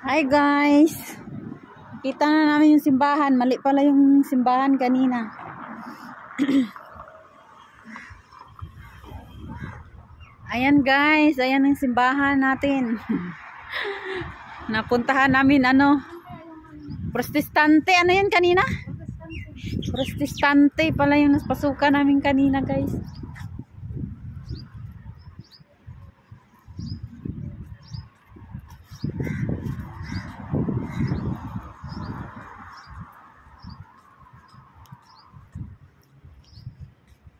Hi guys! Kita na namin yung simbahan. Mali pala yung simbahan kanina. Ayan guys, ayan ang simbahan natin. Napuntahan namin Protestante. Ano yan kanina? Protestante pala yung naspasukan namin kanina guys.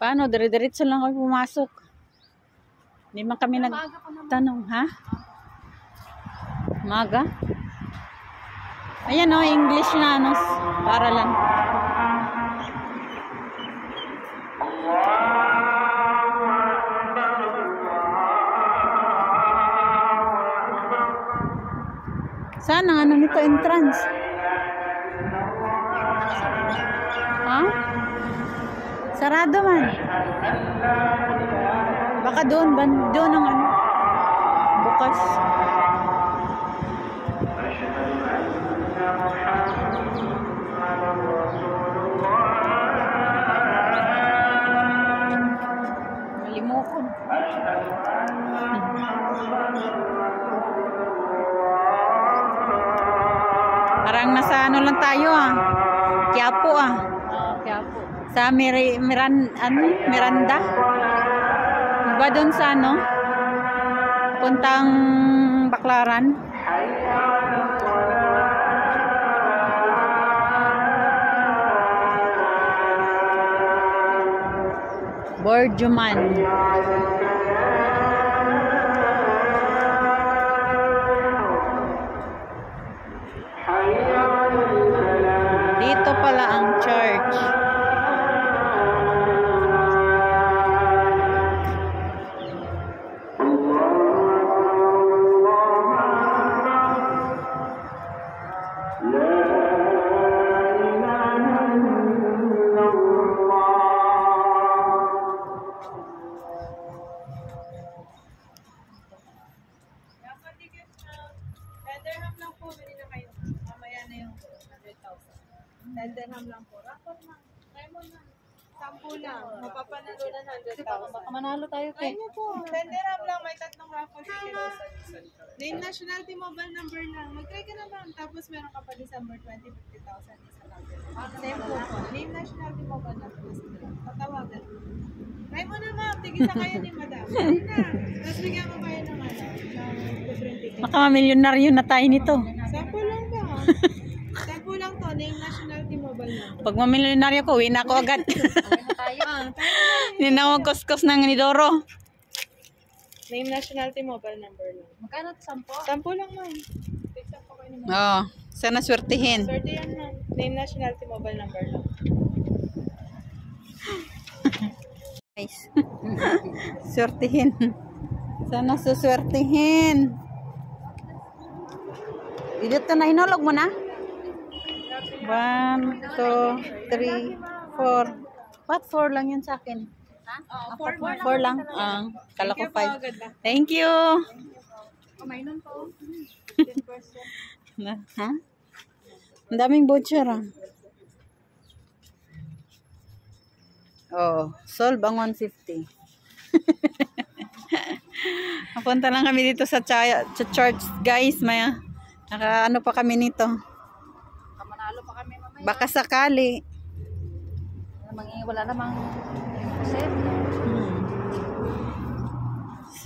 Paano? Dire-diretso lang kami pumasok. Hindi man kami nagtanong, ha? Maga? Ayan English na para lang. Saan ang nito entrance? Ha? Sarado man. Baka doon ang bukas. Malimukon. Parang nasa lang tayo Quiapo Quiapo. Sa Miranda. Diba doon sa puntang Baclaran. Borjuman. Dito pala ang church. Tenderham lang po. Rapor na. Lemon na. 10 lang. Mapapanalo na 100,000. Baka manalo tayo kay. Ayun po. Tenderham lang. May 3 raffle tickets. Name nationality mobile number lang. Mag-try ka naman. Tapos meron ka pa December 20, 50,000 isa lang. Same po po. Name nationality mobile number. Patawagan. Try mo na ma'am. Tigisa kayo ni madam. Ayun na. Tapos bigyan mo kayo ng different ticket. Baka milyonaryo na tayo nito. Sample lang ba? Sample lang to. Name nationality mobile number. Pag mamilyonaryo ko, uwi na ako agad. Hindi na ako kuskus ng Nidoro. Name nationality mobile number lang. Magkano ito? 10? 10 lang ma'am. Tigsa po kayo ni ma'am. Oo. Sana swertihin. Swerte yan ma'am. Name nationality mobile number lang. Guys. Swertihin. Sana suswertihin. Dito na hinulog mo na? 1, 2, 3, 4. What 4 lang yun sa akin? Oo, 4 lang. Kala ko 5. Thank you. Mainom po. Ha? Ang daming voucher Oh, solve ang 150. Napunta lang kami dito sa church, guys. May pa kami nito. Manalo pa kami mamaya. Baka sakali. Wala namang set.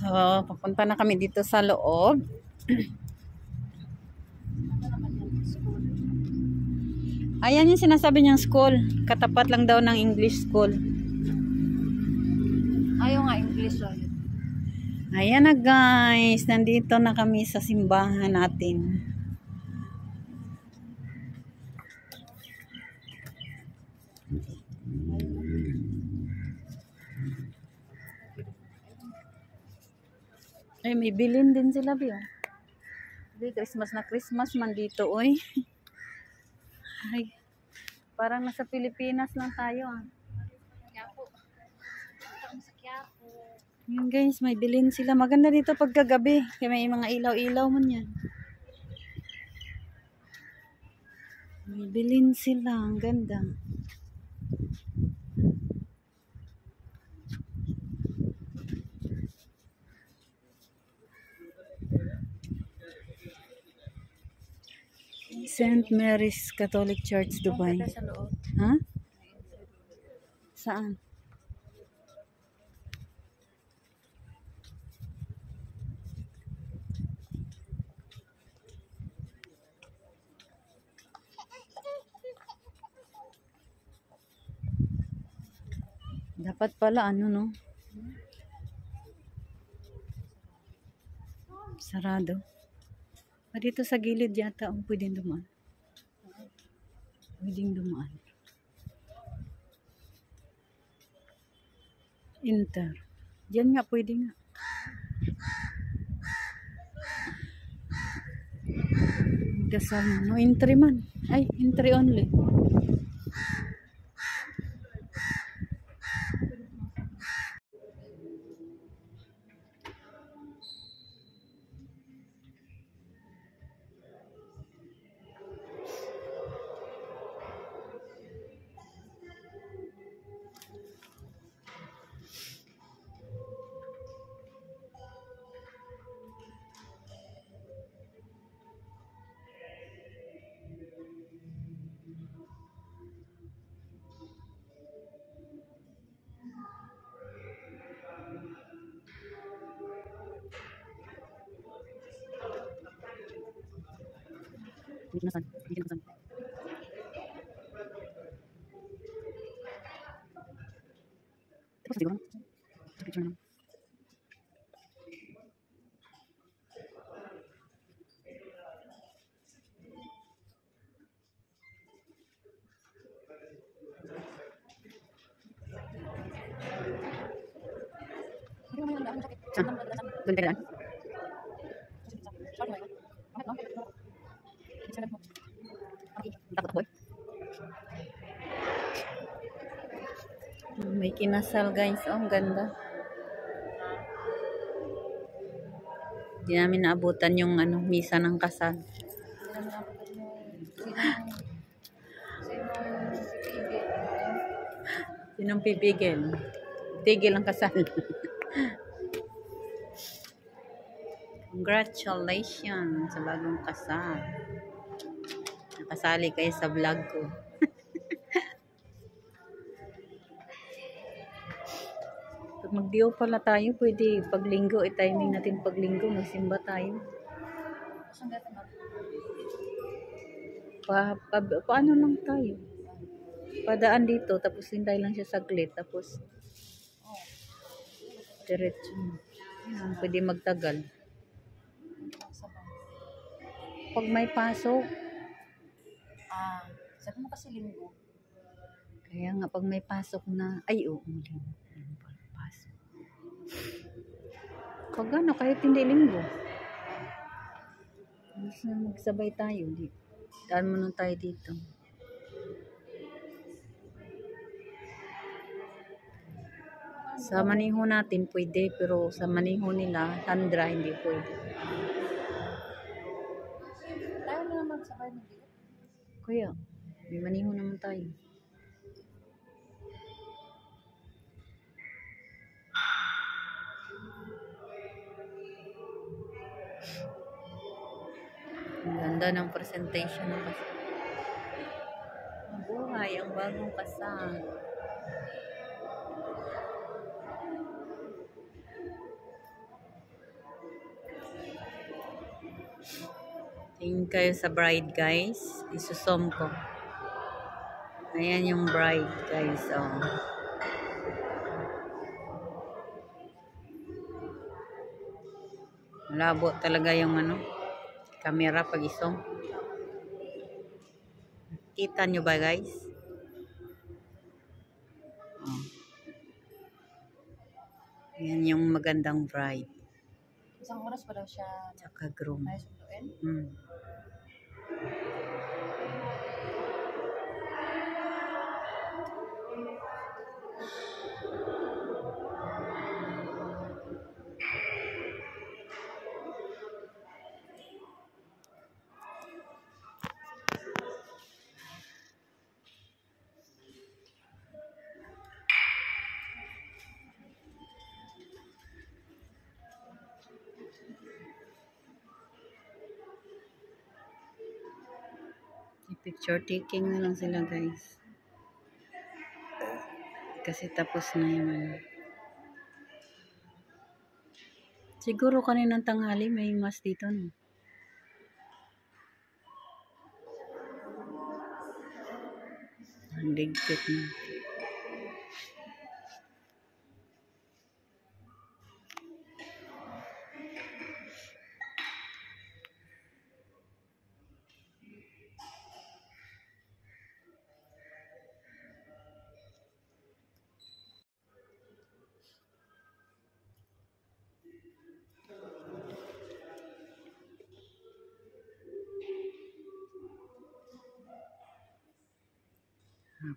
So, papunta na kami dito sa loob. Ayan yung sinasabi niyang school. Katapat lang daw ng English school. Ayaw nga English. Ayan na guys. Nandito na kami sa simbahan natin. Ay, may bilin din sila, Bio. Christmas na Christmas man dito, oy. Ay, parang nasa Pilipinas lang tayo, Quiapo. Sa Quiapo. Yun guys, may bilin sila. Maganda dito pagkagabi. Kaya may mga ilaw-ilaw man yan. May bilin sila. Ang ganda. St. Mary's Catholic Church, Dubai. Sa loob. Ha? Saan? Dapat pala ano no? Sarado. Dito sa gilid yata ang pwedeng dumaan. Pwedeng dumaan. Enter. Diyan nga pwede nga. Dasal no entry man. Ay, entry only. Dito na saan? Dito na saan? Tapos siguro. Sa picture naman. Saan? Doon ka daan? Takot boy. May kinasal guys. Oh, ang ganda. Hindi namin naabutan yung ano, misa ng kasal. Sinong pipigil? Tigil ang kasal. Congratulations sa bagong kasal. Nakasali kayo sa vlog ko. Pag mag-dio pala tayo, pwede paglinggo. I-timing natin paglinggo. Magsimba tayo. Paano lang tayo? Padaan dito, tapos hintay lang siya saglit. Tapos, diretso. Yan, pwede magtagal. Pag may pasok, Sabi mo kasi linggo. kaya nga pag may pasok na, ay oo, pasok. Pag ano, kahit hindi linggo. Mas magsabay tayo. Daan mo nung tayo dito. Sa maniho natin pwede, pero sa maniho nila, Sandra, hindi pwede. Tayo na lang magsabay ng dito. Kaya, may maniho naman tayo. Ang ganda ng presentation ng kasal. Mabuhay ang bagong kasal. Tingin kayo sa bride guys. Isusom ko. Ayan yung bride guys. Oh. Malabo talaga yung ano, camera pag isom. Kita nyo ba guys? Oh. Ayan yung magandang bride. Isang oras pa daw siya Tsaka groom. tayo sunduin. Picture taking na lang sila guys. Kasi tapos na yung ano. Siguro kaninang tanghali may mas dito no. Ang ligpit na.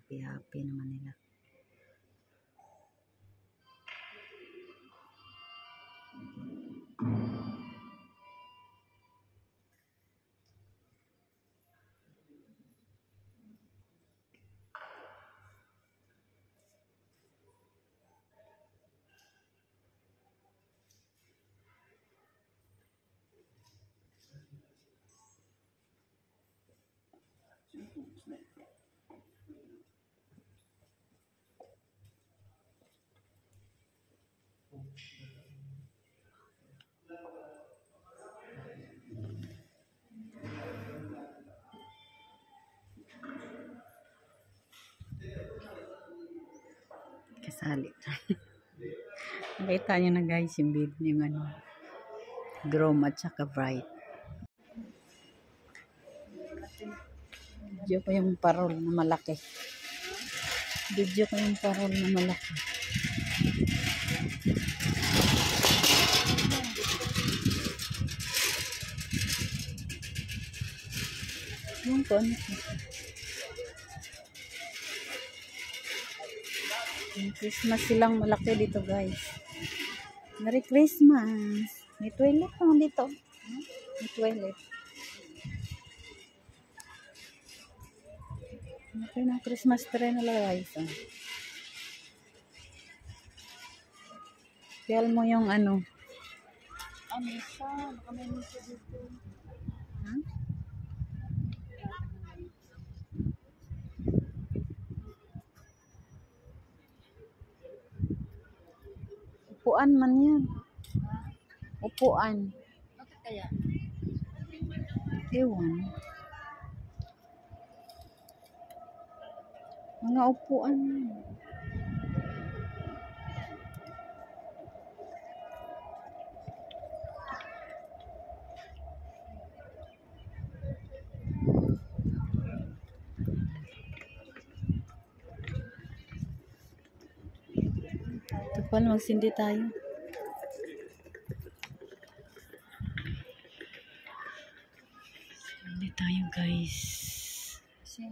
Happy naman nila. Kasali. Nakita nyo na guys yung video yung ano. Grom at saka bright. Video ko yung parol na malaki. Video ko yung parol na malaki. Yung kon. Yung Christmas silang malaki dito guys. Merry Christmas. May toilet lang dito. May toilet. Okay na Christmas tree na guys. Feel mo yung ano. Misa. Baka may misa dito. Huh? Upuan man yan. Upuan. Bakit kaya? Ewan. Mga upuan. Kapal, magsindi tayo. Sindi tayo guys. Kasi